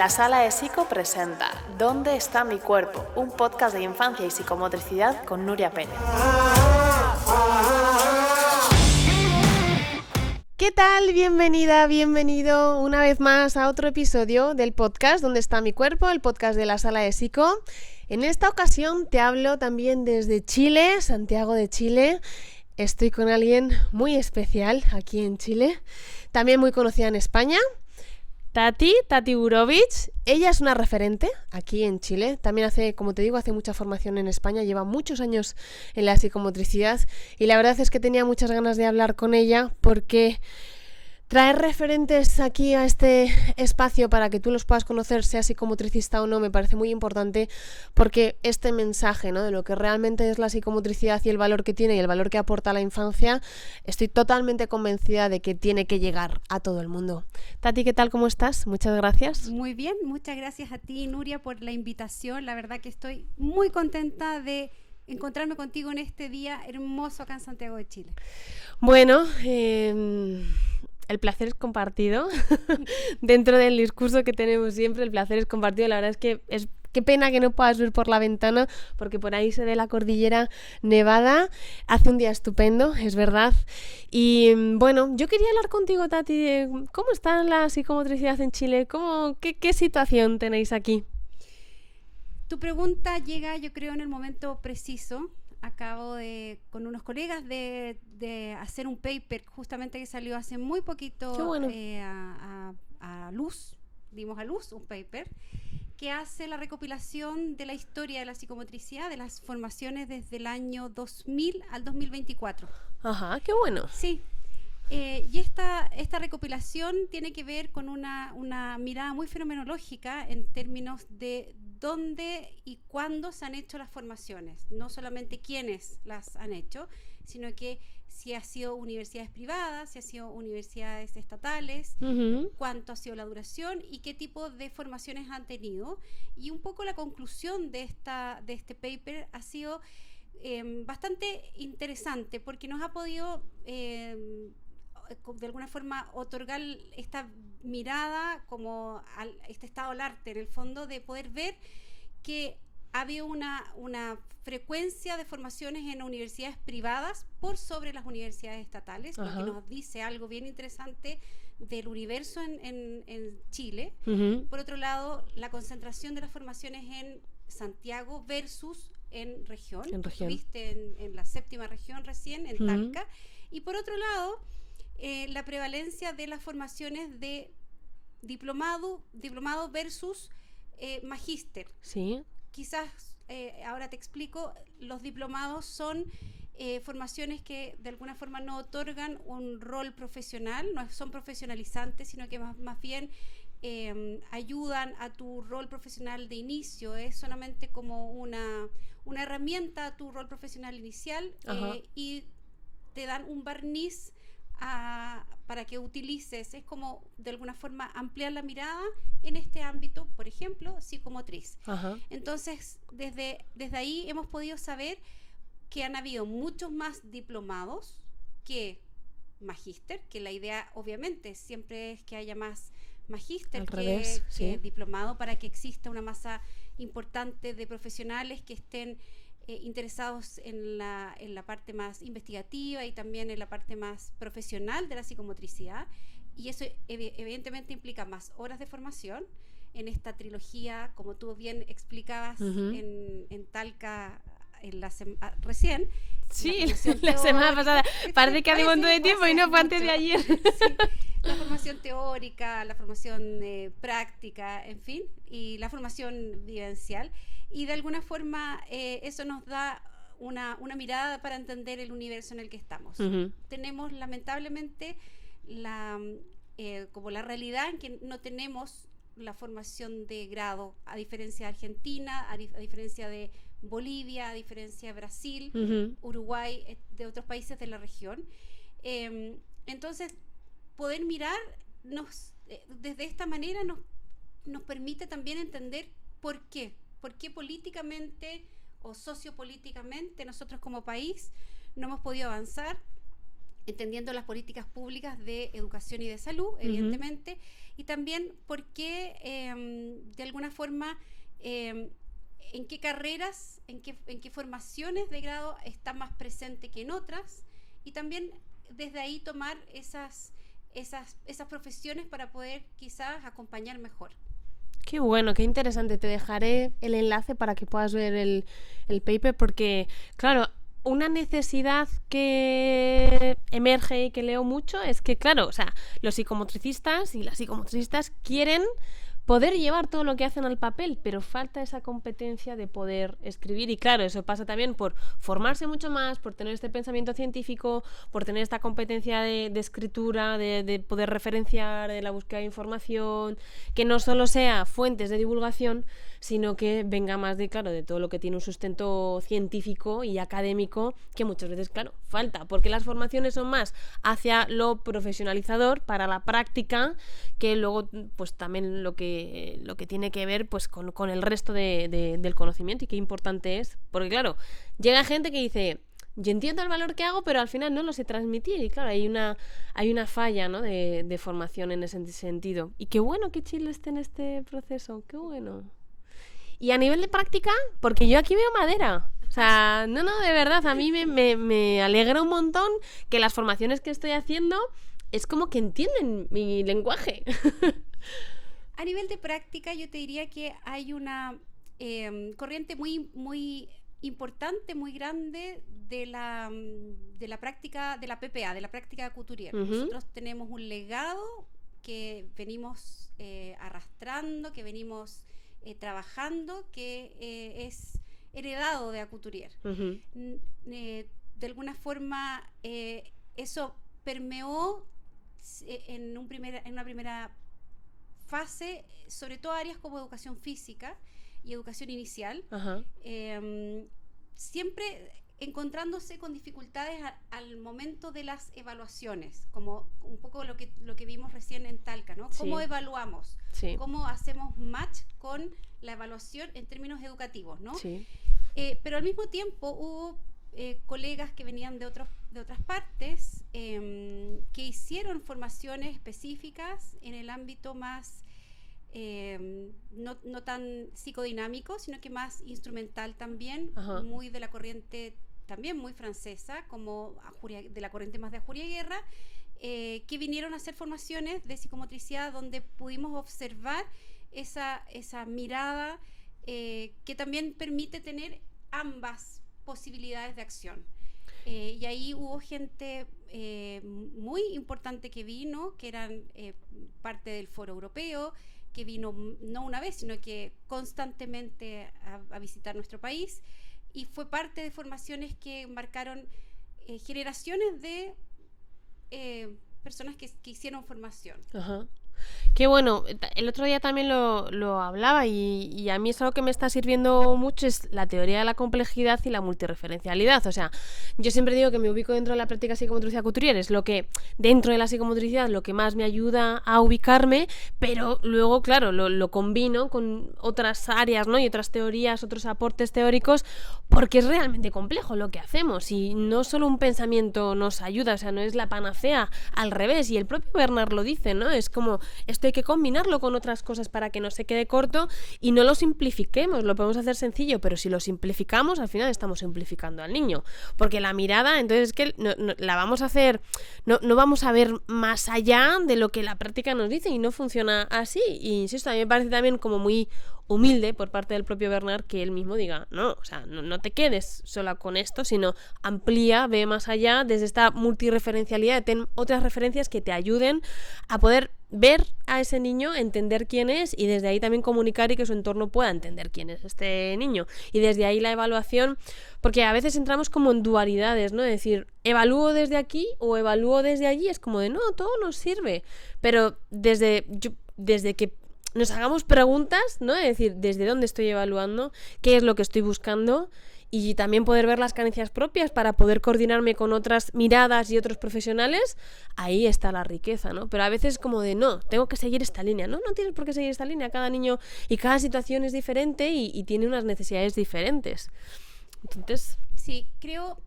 La Sala de Psico presenta ¿Dónde está mi cuerpo? Un podcast de infancia y psicomotricidad con Nuria Pérez. ¿Qué tal? Bienvenida, bienvenido una vez más a otro episodio del podcast ¿Dónde está mi cuerpo? El podcast de la Sala de Psico. En esta ocasión te hablo también desde Chile, Santiago de Chile. Estoy con alguien muy especial aquí en Chile, también muy conocida en España. Tati Burovich. Ella es una referente aquí en Chile. También hace, como te digo, hace mucha formación en España. Lleva muchos años en la psicomotricidad. Y la verdad es que tenía muchas ganas de hablar con ella porque traer referentes aquí a este espacio para que tú los puedas conocer, sea psicomotricista o no, me parece muy importante porque este mensaje, ¿no?, de lo que realmente es la psicomotricidad y el valor que tiene y el valor que aporta a la infancia, estoy totalmente convencida de que tiene que llegar a todo el mundo. Tati, ¿qué tal? ¿Cómo estás? Muchas gracias. Muy bien, muchas gracias a ti, Nuria, por la invitación. La verdad que estoy muy contenta de encontrarme contigo en este día hermoso acá en Santiago de Chile. Bueno, el placer es compartido. Dentro del discurso que tenemos siempre, el placer es compartido. La verdad es que qué pena que no puedas ver por la ventana, porque por ahí se ve la cordillera nevada. Hace un día estupendo, es verdad. Y bueno, yo quería hablar contigo, Tati, de cómo está la psicomotricidad en Chile. ¿Qué situación tenéis aquí? Tu pregunta llega, yo creo, en el momento preciso. Acabo con unos colegas de hacer un paper justamente que salió hace muy poquito. Qué bueno. a luz, dimos a luz un paper que hace la recopilación de la historia de la psicomotricidad, de las formaciones desde el año 2000 al 2024. Ajá, qué bueno. Sí. Y esta recopilación tiene que ver con una mirada muy fenomenológica en términos de dónde y cuándo se han hecho las formaciones, no solamente quiénes las han hecho, sino que si ha sido universidades privadas, si ha sido universidades estatales, cuánto ha sido la duración y qué tipo de formaciones han tenido. Y un poco la conclusión de este paper ha sido bastante interesante porque nos ha podido de alguna forma otorgar esta mirada como este estado del arte, en el fondo, de poder ver que había una frecuencia de formaciones en universidades privadas por sobre las universidades estatales, lo que nos dice algo bien interesante del universo en Chile. Por otro lado, la concentración de las formaciones en Santiago versus en región. Estuviste en la séptima región recién, en Talca. Y por otro lado, la prevalencia de las formaciones de diplomado versus magíster. Sí. Quizás, ahora te explico, los diplomados son formaciones que de alguna forma no otorgan un rol profesional, no son profesionalizantes, sino que más bien ayudan a tu rol profesional de inicio, es solamente como una herramienta a tu rol profesional inicial, y te dan un barniz para que utilices, es como de alguna forma ampliar la mirada en este ámbito, por ejemplo, psicomotriz. Entonces, desde ahí hemos podido saber que han habido muchos más diplomados que magíster, que la idea obviamente siempre es que haya más magíster que diplomado, para que exista una masa importante de profesionales que estén interesados en la parte más investigativa y también en la parte más profesional de la psicomotricidad, y eso evidentemente implica más horas de formación en esta trilogía, como tú bien explicabas en Talca recién. Sí, la semana pasada. Parece que hace un montón de tiempo y no fue antes de ayer. Sí. La formación teórica, la formación práctica, en fin, y la formación vivencial. Y de alguna forma eso nos da una mirada para entender el universo en el que estamos. Tenemos lamentablemente como la realidad en que no tenemos la formación de grado, a diferencia de Argentina, a diferencia de Bolivia, a diferencia de Brasil, Uruguay, de otros países de la región. Entonces, poder mirar desde esta manera nos permite también entender por qué políticamente o sociopolíticamente nosotros como país no hemos podido avanzar, entendiendo las políticas públicas de educación y de salud, evidentemente, y también por qué, de alguna forma, en qué carreras, en qué formaciones de grado está más presente que en otras, y también desde ahí tomar esas profesiones para poder quizás acompañar mejor. Qué bueno, qué interesante. Te dejaré el enlace para que puedas ver el paper, porque, claro, una necesidad que emerge y que leo mucho es que, claro, o sea, los psicomotricistas y las psicomotricistas quieren poder llevar todo lo que hacen al papel, pero falta esa competencia de poder escribir, y claro, eso pasa también por formarse mucho más, por tener este pensamiento científico, por tener esta competencia de escritura, de poder referenciar, de la búsqueda de información, que no solo sea fuentes de divulgación, sino que venga más de, claro, de todo lo que tiene un sustento científico y académico, que muchas veces, claro, falta, porque las formaciones son más hacia lo profesionalizador para la práctica, que luego pues también lo que tiene que ver pues con el resto del conocimiento, y qué importante es, porque claro, llega gente que dice, yo entiendo el valor que hago, pero al final no lo sé transmitir, y claro, hay una falla, ¿no?, de formación en ese sentido. Y qué bueno que Chile esté en este proceso, qué bueno. Y a nivel de práctica, porque yo aquí veo madera. O sea, no, de verdad, a mí me alegra un montón que las formaciones que estoy haciendo es como que entienden mi lenguaje. A nivel de práctica, yo te diría que hay una corriente muy importante, muy grande de la práctica de la PPA, de la práctica couturier. Uh-huh. Nosotros tenemos un legado que venimos arrastrando, que venimos trabajando, que es heredado de Couturier. Uh-huh. De alguna forma, eso permeó en una primera fase, sobre todo áreas como educación física y educación inicial, uh-huh. Siempre encontrándose con dificultades al momento de las evaluaciones, como un poco lo que vimos recién en Talca, ¿no? ¿Cómo sí. evaluamos? Sí. ¿Cómo hacemos match con la evaluación en términos educativos, ¿no? Sí. Pero al mismo tiempo hubo colegas que venían de otras partes que hicieron formaciones específicas en el ámbito más no tan psicodinámico, sino que más instrumental también, uh-huh. muy de la corriente también muy francesa, como de la corriente más de Ajuria Guerra, que vinieron a hacer formaciones de psicomotricidad donde pudimos observar esa mirada que también permite tener ambas posibilidades de acción. Y ahí hubo gente muy importante que vino, que eran parte del Foro Europeo, que vino no una vez, sino que constantemente a visitar nuestro país, y fue parte de formaciones que marcaron generaciones de personas que hicieron formación. Ajá. Qué bueno, el otro día también lo hablaba, y a mí es algo que me está sirviendo mucho, es la teoría de la complejidad y la multireferencialidad. O sea, yo siempre digo que me ubico dentro de la práctica psicomotricidad couturier, es lo que dentro de la psicomotricidad lo que más me ayuda a ubicarme, pero luego, claro, lo combino con otras áreas, ¿no?, y otras teorías, otros aportes teóricos, porque es realmente complejo lo que hacemos, y no solo un pensamiento nos ayuda, o sea, no es la panacea, al revés, y el propio Bernard lo dice, ¿no? Es como, esto hay que combinarlo con otras cosas para que no se quede corto, y no lo simplifiquemos, lo podemos hacer sencillo, pero si lo simplificamos, al final estamos simplificando al niño, porque la mirada, entonces es que no la vamos a hacer, no vamos a ver más allá de lo que la práctica nos dice, y no funciona así. Y insisto, a mí me parece también como muy humilde por parte del propio Bernard que él mismo diga, no, o sea, no te quedes sola con esto, sino amplía, ve más allá, desde esta multireferencialidad, ten otras referencias que te ayuden a poder ver a ese niño, entender quién es, y desde ahí también comunicar y que su entorno pueda entender quién es este niño. Y desde ahí la evaluación, porque a veces entramos como en dualidades, ¿no? Es decir, evalúo desde aquí o evalúo desde allí, es como de no, todo nos sirve, pero desde que nos hagamos preguntas, ¿no? Es decir, ¿desde dónde estoy evaluando? ¿Qué es lo que estoy buscando? Y también poder ver las carencias propias para poder coordinarme con otras miradas y otros profesionales. Ahí está la riqueza, ¿no? Pero a veces como de, no, tengo que seguir esta línea. No tienes por qué seguir esta línea. Cada niño y cada situación es diferente y tiene unas necesidades diferentes. Entonces... Sí, creo...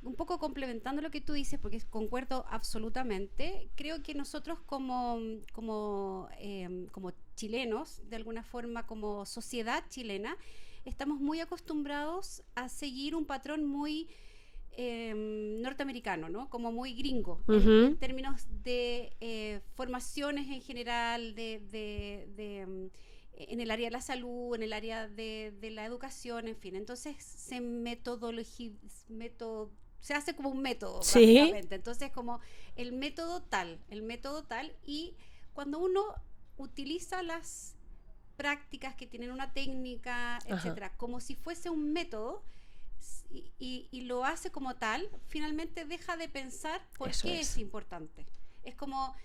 un poco complementando lo que tú dices, porque concuerdo absolutamente, creo que nosotros como chilenos, de alguna forma como sociedad chilena, estamos muy acostumbrados a seguir un patrón muy norteamericano, ¿no? Como muy gringo, en términos de formaciones en general, en el área de la salud, en el área de la educación, en fin. Entonces se hace como un método, sí, básicamente. Entonces, como el método tal, y cuando uno utiliza las prácticas que tienen una técnica, etcétera, como si fuese un método, y lo hace como tal, finalmente deja de pensar por qué es importante. Es como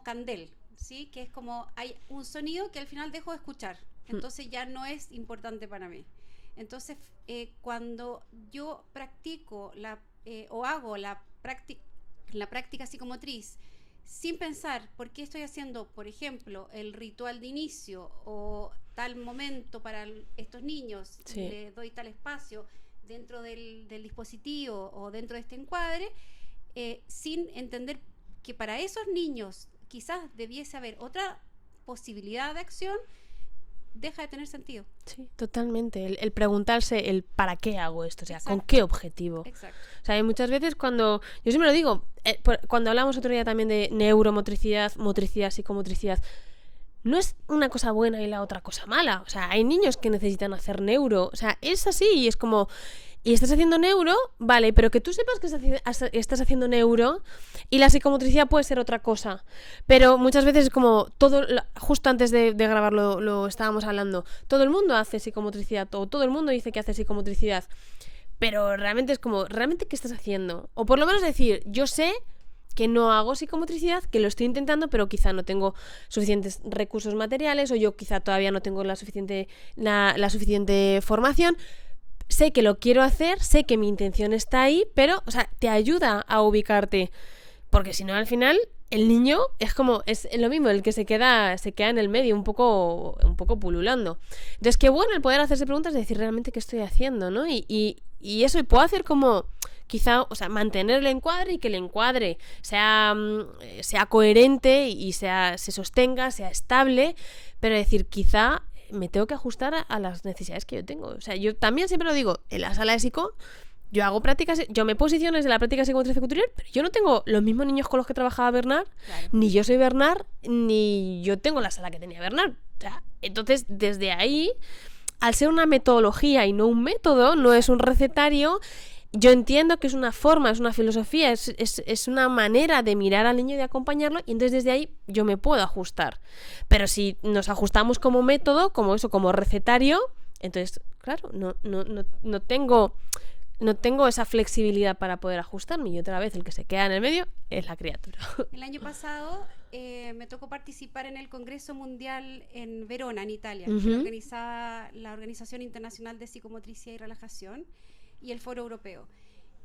Candel, ¿sí? Que es como hay un sonido que al final dejo de escuchar, entonces ya no es importante para mí. Entonces, cuando yo practico o hago la práctica psicomotriz sin pensar por qué estoy haciendo, por ejemplo, el ritual de inicio o tal momento para estos niños, le doy tal espacio dentro del dispositivo o dentro de este encuadre, sin entender que para esos niños quizás debiese haber otra posibilidad de acción, deja de tener sentido. Sí, totalmente. El preguntarse el ¿para qué hago esto? O sea, Exacto. ¿con qué objetivo? Exacto. O sea, hay muchas veces cuando... Yo siempre lo digo, cuando hablamos otro día también de neuromotricidad, motricidad, psicomotricidad, no es una cosa buena y la otra cosa mala. O sea, hay niños que necesitan hacer neuro. O sea, es así y es como... Y estás haciendo neuro, vale, pero que tú sepas que estás haciendo neuro y la psicomotricidad puede ser otra cosa. Pero muchas veces es como justo antes de grabarlo lo estábamos hablando, todo el mundo hace psicomotricidad, todo el mundo dice que hace psicomotricidad, pero realmente es como, ¿realmente qué estás haciendo? O por lo menos decir, yo sé que no hago psicomotricidad, que lo estoy intentando, pero quizá no tengo suficientes recursos materiales o yo quizá todavía no tengo la suficiente formación. Sé que lo quiero hacer, sé que mi intención está ahí, pero, o sea, te ayuda a ubicarte. Porque si no, al final, el niño es lo mismo, el que se queda en el medio, un poco pululando. Entonces, qué bueno el poder hacerse preguntas de decir realmente qué estoy haciendo, ¿no? Y eso, y puedo hacer como, quizá, o sea, mantener el encuadre y que el encuadre sea coherente y se sostenga, sea estable, pero decir, quizá me tengo que ajustar a las necesidades que yo tengo. O sea, yo también siempre lo digo, en la sala de psico, yo hago prácticas, yo me posiciono desde la práctica psicomotriz cultural, pero yo no tengo los mismos niños con los que trabajaba Bernard, claro. Ni yo soy Bernard, ni yo tengo la sala que tenía Bernard. O sea, entonces, desde ahí, al ser una metodología y no un método, no es un recetario, yo entiendo que es una forma, es una filosofía, es una manera de mirar al niño y de acompañarlo, y entonces desde ahí yo me puedo ajustar. Pero si nos ajustamos como método, como recetario, entonces, claro, no tengo esa flexibilidad para poder ajustarme, y otra vez el que se queda en el medio es la criatura. El año pasado me tocó participar en el Congreso Mundial en Verona, en Italia, que lo organizaba la Organización Internacional de Psicomotricidad y Relajación y el Foro Europeo.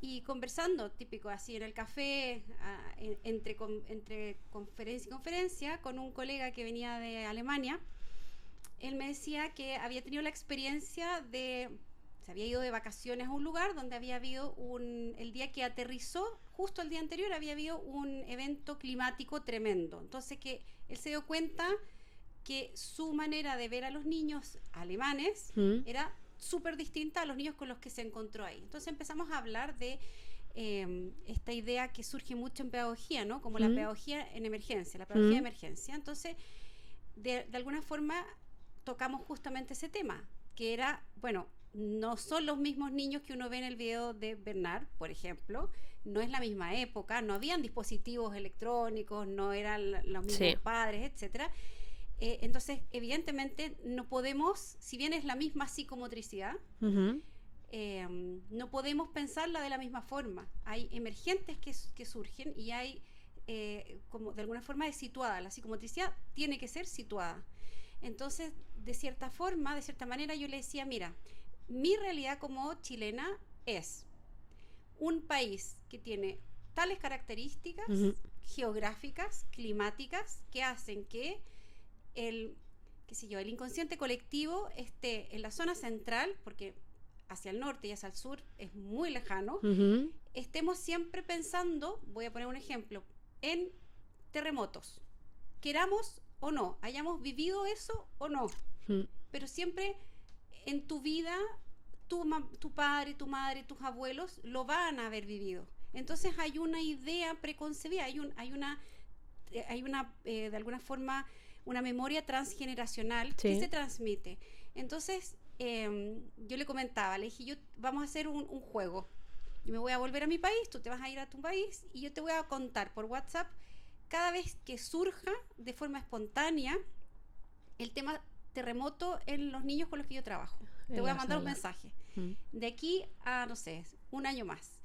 Y conversando, típico así, en el café, entre conferencia y conferencia, con un colega que venía de Alemania, él me decía que había tenido la experiencia se había ido de vacaciones a un lugar donde había habido el día que aterrizó, justo el día anterior, había habido un evento climático tremendo. Entonces que él se dio cuenta que su manera de ver a los niños alemanes era súper distinta a los niños con los que se encontró ahí. Entonces empezamos a hablar de esta idea que surge mucho en pedagogía, ¿no? Como la pedagogía en emergencia, la pedagogía de emergencia. Entonces, de alguna forma tocamos justamente ese tema, que era, bueno, no son los mismos niños que uno ve en el video de Bernard, por ejemplo, no es la misma época, no habían dispositivos electrónicos, no eran los mismos padres, etcétera. Entonces, evidentemente, no podemos, si bien es la misma psicomotricidad, no podemos pensarla de la misma forma. Hay emergentes que surgen y hay, como de alguna forma, es situada. La psicomotricidad tiene que ser situada. Entonces, de cierta forma, de cierta manera, yo le decía, mira, mi realidad como chilena es un país que tiene tales características geográficas, climáticas, que hacen que el inconsciente colectivo esté en la zona central, porque hacia el norte y hacia el sur es muy lejano, Ujú. estemos siempre pensando, voy a poner un ejemplo, en terremotos, queramos o no, hayamos vivido eso o no, Mm. pero siempre en tu vida tu padre, tu madre, tus abuelos lo van a haber vivido. Entonces hay una idea preconcebida, hay una de alguna forma una memoria transgeneracional Sí. que se transmite. Entonces yo le comentaba, le dije, vamos a hacer un juego. Yo me voy a volver a mi país, tú te vas a ir a tu país y yo te voy a contar por WhatsApp cada vez que surja de forma espontánea el tema terremoto en los niños con los que yo trabajo. Te En voy a la mandar un sala. mensaje. Mm. De aquí a, no sé, un año más.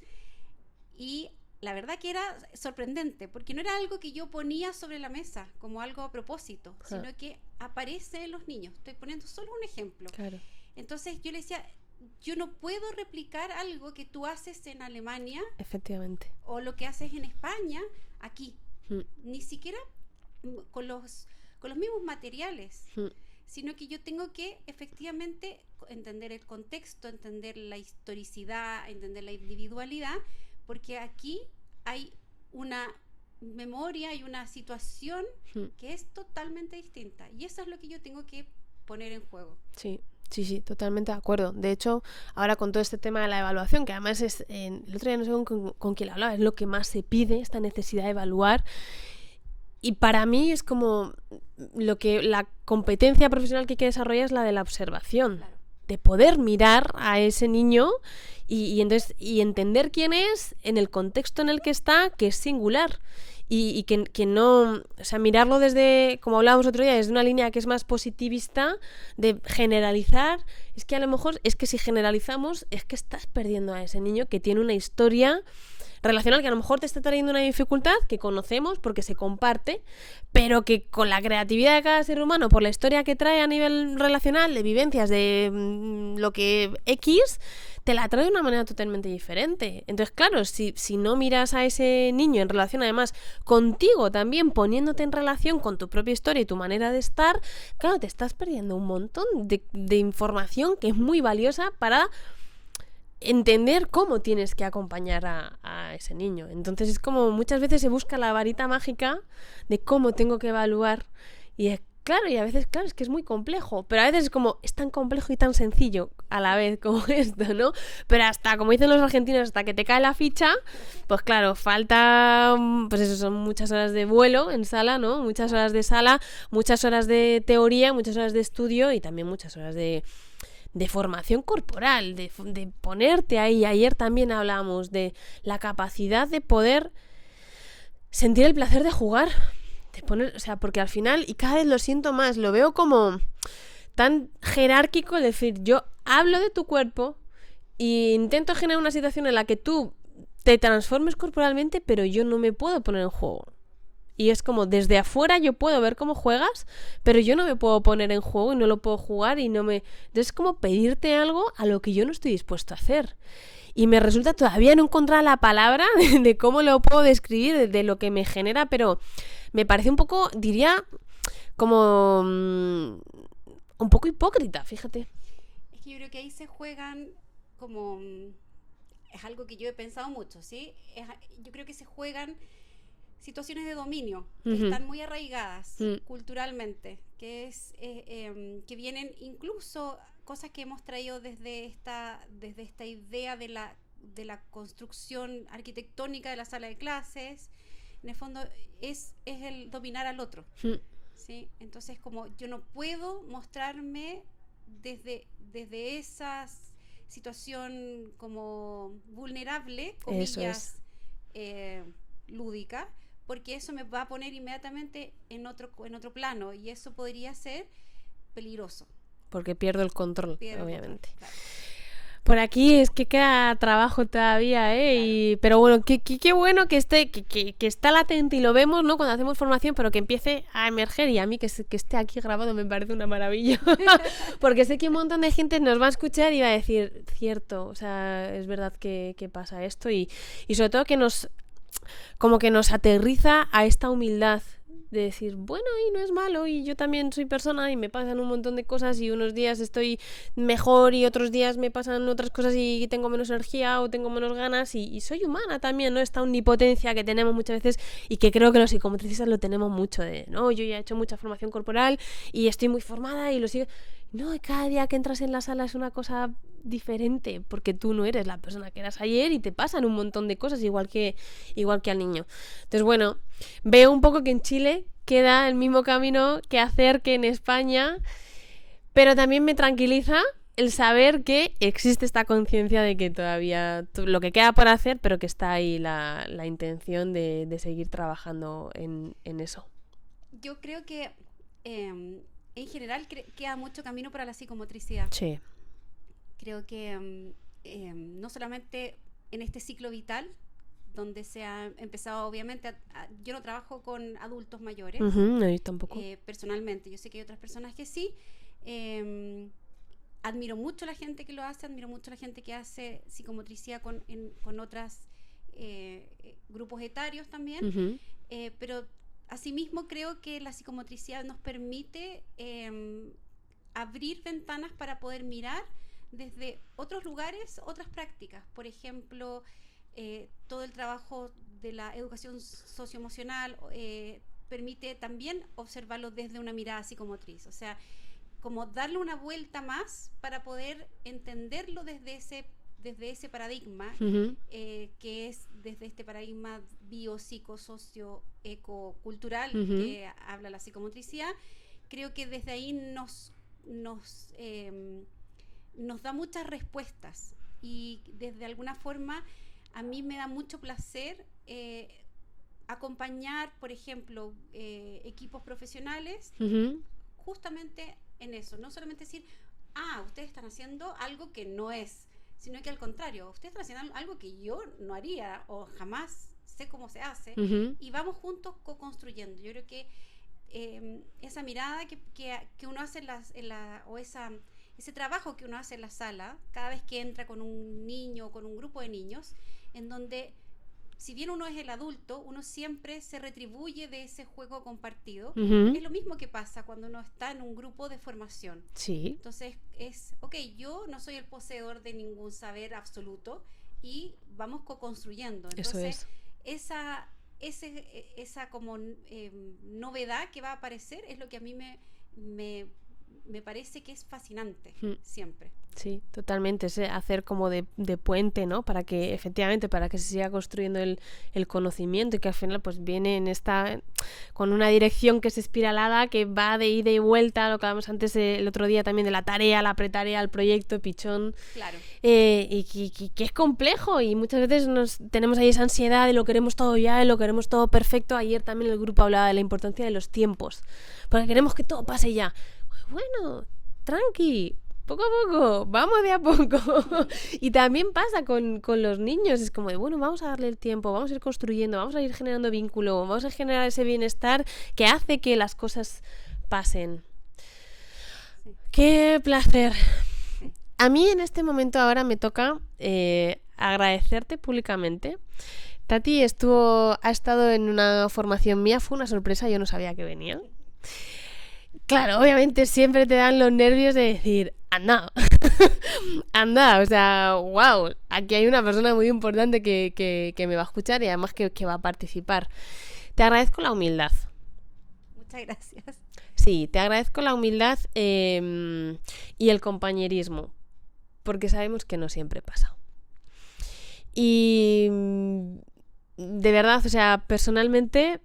Y la verdad que era sorprendente, porque no era algo que yo ponía sobre la mesa como algo a propósito, Ajá. sino que aparece en los niños. Estoy poniendo solo un ejemplo. Claro. Entonces yo le decía, yo no puedo replicar algo que tú haces en Alemania Efectivamente. o lo que haces en España aquí. Mm. Ni siquiera con los mismos materiales, Mm. sino que yo tengo que efectivamente entender el contexto, entender la historicidad, entender la individualidad, porque aquí hay una memoria y una situación Mm. que es totalmente distinta, y eso es lo que yo tengo que poner en juego. Sí, sí, totalmente de acuerdo. De hecho, ahora con todo este tema de la evaluación, que además es, el otro día no sé con quién hablaba, es lo que más se pide, esta necesidad de evaluar. Y para mí es como la competencia profesional que hay que desarrollar es la de la observación, Claro. de poder mirar a ese niño y entender quién es en el contexto en el que está, que es singular. Y que no, o sea, mirarlo desde, como hablábamos otro día, desde una línea que es más positivista, de generalizar, es que a lo mejor, es que si generalizamos, es que estás perdiendo a ese niño que tiene una historia relacional que a lo mejor te está trayendo una dificultad que conocemos porque se comparte, pero que con la creatividad de cada ser humano, por la historia que trae a nivel relacional, de vivencias, de lo que X, te la trae de una manera totalmente diferente. Entonces, claro, si no miras a ese niño en relación, además, contigo también, poniéndote en relación con tu propia historia y tu manera de estar, claro, te estás perdiendo un montón de información que es muy valiosa para entender cómo tienes que acompañar a ese niño. Entonces es como muchas veces se busca la varita mágica de cómo tengo que evaluar y es claro, y a veces, claro, es que es muy complejo, pero a veces es como, es tan complejo y tan sencillo a la vez como esto, ¿no? Pero hasta, como dicen los argentinos, hasta que te cae la ficha, pues claro, falta, pues eso, son muchas horas de vuelo en sala, ¿no? Muchas horas de sala, muchas horas de teoría, muchas horas de estudio y también muchas horas de formación corporal, de ponerte ahí. Ayer también hablábamos de la capacidad de poder sentir el placer de jugar, de poner, o sea, porque al final, y cada vez lo siento más, lo veo como tan jerárquico, es decir, yo hablo de tu cuerpo e intento generar una situación en la que tú te transformes corporalmente, pero yo no me puedo poner en juego. Y es como, desde afuera yo puedo ver cómo juegas, pero yo no me puedo poner en juego y no lo puedo jugar y no me... Entonces es como pedirte algo a lo que yo no estoy dispuesto a hacer. Y me resulta todavía no encontrar la palabra de cómo lo puedo describir, de lo que me genera, pero me parece un poco, diría, como un poco hipócrita, fíjate. Es que yo creo que ahí se juegan como... es algo que yo he pensado mucho, ¿sí? Yo creo que se juegan situaciones de dominio que están muy arraigadas culturalmente, que es que vienen incluso cosas que hemos traído desde esta idea de la construcción arquitectónica de la sala de clases. En el fondo es el dominar al otro, ¿sí? Entonces, como yo no puedo mostrarme desde esa situación como vulnerable, comillas, lúdica, porque eso me va a poner inmediatamente en otro plano, y eso podría ser peligroso. Porque pierdo el control, obviamente. Claro. Por aquí es que queda trabajo todavía, ¿eh? Claro. Pero bueno, qué bueno que está latente y lo vemos, ¿no? Cuando hacemos formación, pero que empiece a emerger, y a mí que esté aquí grabado me parece una maravilla. Porque sé que un montón de gente nos va a escuchar y va a decir, cierto, o sea, es verdad que pasa esto, y sobre todo que nos aterriza a esta humildad decir, bueno, y no es malo, y yo también soy persona y me pasan un montón de cosas y unos días estoy mejor y otros días me pasan otras cosas y tengo menos energía o tengo menos ganas y soy humana también, ¿no? Esta omnipotencia que tenemos muchas veces y que creo que los psicomotricistas lo tenemos mucho de, ¿no? Yo ya he hecho mucha formación corporal y estoy muy formada y lo sigo... No, cada día que entras en la sala es una cosa diferente, porque tú no eres la persona que eras ayer y te pasan un montón de cosas igual que al niño. Entonces, bueno, veo un poco que en Chile queda el mismo camino que hacer que en España, pero también me tranquiliza el saber que existe esta conciencia de que todavía lo que queda por hacer, pero que está ahí la intención de seguir trabajando en eso. Yo creo que en general queda mucho camino para la psicomotricidad. Sí. Creo que no solamente en este ciclo vital, donde se ha empezado, obviamente, yo no trabajo con adultos mayores, No, yo tampoco. Personalmente. Yo sé que hay otras personas que sí. Admiro mucho la gente que lo hace, admiro mucho la gente que hace psicomotricidad con otros grupos etarios también, pero asimismo creo que la psicomotricidad nos permite abrir ventanas para poder mirar desde otros lugares, otras prácticas. Por ejemplo, todo el trabajo de la educación socioemocional permite también observarlo desde una mirada psicomotriz. O sea, como darle una vuelta más para poder entenderlo desde ese paradigma, que es desde este paradigma bio-psico-socio-eco-cultural que habla la psicomotricidad. Creo que desde ahí nos da muchas respuestas y desde alguna forma a mí me da mucho placer acompañar, por ejemplo, equipos profesionales justamente en eso, no solamente decir, ustedes están haciendo algo que no es, sino que al contrario, ustedes están haciendo algo que yo no haría o jamás sé cómo se hace, y vamos juntos co-construyendo. Yo creo que esa mirada que uno hace ese trabajo que uno hace en la sala, cada vez que entra con un niño o con un grupo de niños, en donde si bien uno es el adulto, uno siempre se retribuye de ese juego compartido. Es lo mismo que pasa cuando uno está en un grupo de formación. Sí. Entonces yo no soy el poseedor de ningún saber absoluto y vamos co-construyendo. Entonces, esa como novedad que va a aparecer es lo que a mí me parece que es fascinante siempre. Sí, totalmente, es hacer como de puente, ¿no? Para que se siga construyendo el conocimiento y que al final pues viene con una dirección que es espiralada, que va de ida y vuelta, lo que hablamos antes el otro día también de la tarea, la pretarea, el proyecto, pichón. Claro. Y que es complejo y muchas veces tenemos ahí esa ansiedad de lo queremos todo ya, de lo queremos todo perfecto. Ayer también el grupo hablaba de la importancia de los tiempos, porque queremos que todo pase ya. Bueno, tranqui, poco a poco, vamos de a poco. Y también pasa con los niños, es como de, bueno, vamos a darle el tiempo, vamos a ir construyendo, vamos a ir generando vínculo, vamos a generar ese bienestar que hace que las cosas pasen. Sí. ¡Qué placer! Sí. A mí en este momento ahora me toca agradecerte públicamente. Tati ha estado en una formación mía, fue una sorpresa, yo no sabía que venía. Claro, obviamente siempre te dan los nervios de decir, anda, o sea, wow, aquí hay una persona muy importante que me va a escuchar y además que va a participar. Te agradezco la humildad. Muchas gracias. Sí, te agradezco la humildad y el compañerismo, porque sabemos que no siempre pasa. Y de verdad, o sea, personalmente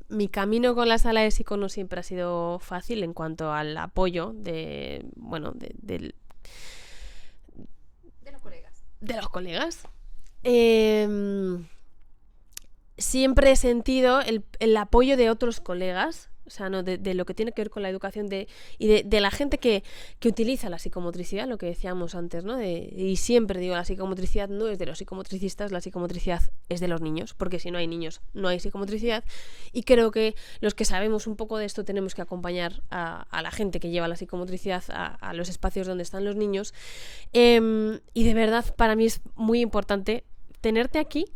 mi camino con la sala de psico no siempre ha sido fácil en cuanto al apoyo de los colegas. Siempre he sentido el apoyo de otros colegas, o sea, no de lo que tiene que ver con la educación y de la gente que utiliza la psicomotricidad, lo que decíamos antes, ¿no? Y siempre digo, la psicomotricidad no es de los psicomotricistas, la psicomotricidad es de los niños, porque si no hay niños no hay psicomotricidad, y creo que los que sabemos un poco de esto tenemos que acompañar a la gente que lleva la psicomotricidad a los espacios donde están los niños, y de verdad para mí es muy importante tenerte aquí.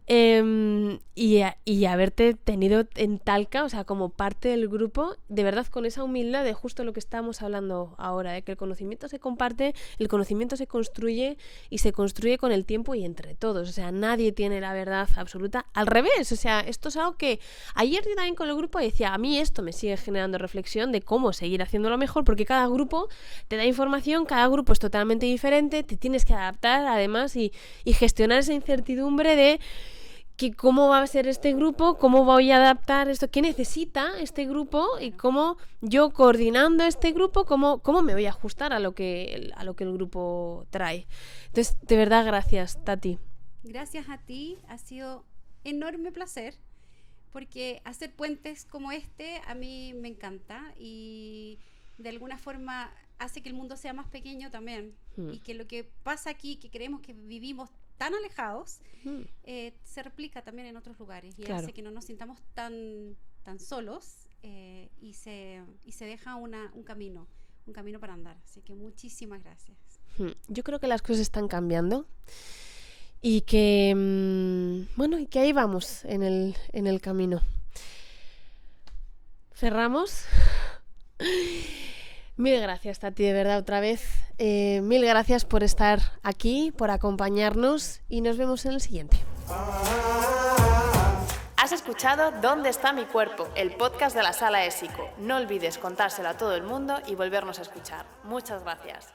Y haberte tenido en Talca, o sea, como parte del grupo, de verdad con esa humildad de justo lo que estábamos hablando ahora, de que el conocimiento se comparte, el conocimiento se construye y se construye con el tiempo y entre todos, o sea, nadie tiene la verdad absoluta, al revés, o sea, esto es algo que ayer yo también con el grupo decía, a mí esto me sigue generando reflexión de cómo seguir haciéndolo mejor, porque cada grupo te da información, cada grupo es totalmente diferente, te tienes que adaptar además y gestionar esa incertidumbre de que cómo va a ser este grupo, cómo voy a adaptar esto, qué necesita este grupo y cómo yo coordinando este grupo, cómo me voy a ajustar a lo que el grupo trae. Entonces, de verdad, gracias, Tati. Gracias a ti, ha sido enorme placer, porque hacer puentes como este a mí me encanta y de alguna forma hace que el mundo sea más pequeño también, y que lo que pasa aquí, que creemos que vivimos tan alejados, se replica también en otros lugares y hace que no nos sintamos tan solos, y se deja un camino para andar. Así que muchísimas gracias. Yo creo que las cosas están cambiando y que y que ahí vamos en el camino. Cerramos. Mil gracias, Tati, de verdad, otra vez. Mil gracias por estar aquí, por acompañarnos y nos vemos en el siguiente. Has escuchado ¿Dónde está mi cuerpo?, el podcast de la Sala ESICO. No olvides contárselo a todo el mundo y volvernos a escuchar. Muchas gracias.